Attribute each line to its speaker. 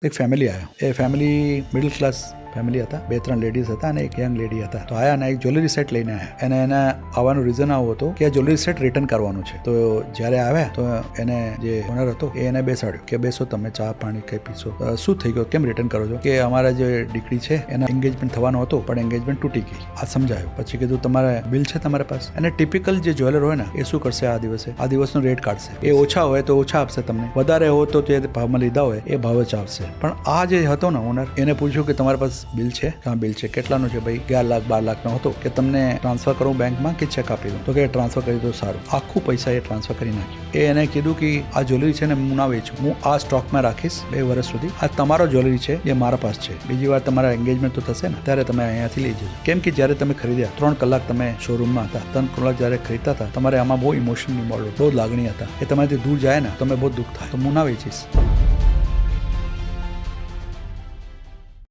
Speaker 1: એક ફેમિલી આવ્યા. એ family middle class family હતા. 2-3 લેડીઝ હતા અને એક યંગ લેડી હતા. તો આયા અને એક જ્વેલરી સેટ લઈને આવ્યા. અને એના આવવાનું રીઝન આવું હતું કે આ જ્વેલરી સેટ રિટર્ન કરવાનું છે. તો જ્યારે આવ્યા તો એને જે ઓનર હતો એને બેસાડ્યો કે બેસો, તમે ચા પાણી કઈ પીશો. શું થઈ ગયું, કેમ રિટર્ન કરો છો? કે અમારા જે દીકરી છે એના એંગેજમેન્ટ થવાનો હતો પણ એંગેજમેન્ટ તૂટી ગઈ. આ સમજાયું. પછી કીધું તમારે બિલ છે તમારા પાસે? અને ટિપિકલ જે જ્વેલર હોય ને એ શું કરશે, આ દિવસનો રેટ કાઢશે. એ ઓછા હોય તો ઓછા આપશે તમને, વધારે હોય તો જે ભાવમાં લીધા હોય એ ભાવ જ આપશે. પણ આ જે હતો ને ઓનર, એને પૂછ્યું કે તમારા પાસે બિલ છે? હા બિલ છે. કેટલાનું છે ભાઈ? 11 લાખ 12 લાખનો હતો. કે તમને ટ્રાન્સફર કરું બેંકમાં કે ચેક આપી દઉં? તો કે ટ્રાન્સફર કરી દો. સારું. આખું પૈસા એ ટ્રાન્સફર કરી નાખ્યું. એને કીધું કે આ જ્વેલરી છે ને હું ના વેચું, હું આ સ્ટોકમાં રાખીશ 2 વર્ષ સુધી. આ તમારો જ્વેલરી છે, એ મારા પાસે છે. બીજી વાર તમારા એંગેજમેન્ટ તો થશે ને ત્યારે તમે અહીંયાથી લઈ જજો. કેમ કે જ્યારે તમે ખરીદ્યા 3 કલાક તમે શોરૂમમાં હતા, 3 કલાક જ્યારે ખરીદતા હતા તમારે આમાં બહુ ઇમોશનલ ઇન્વોલ્વ, બહુ લાગણી હતા. એ તમારાથી દૂર જાય ને તમે બહુ દુઃખ થાય. તો હું ના વેચીશ.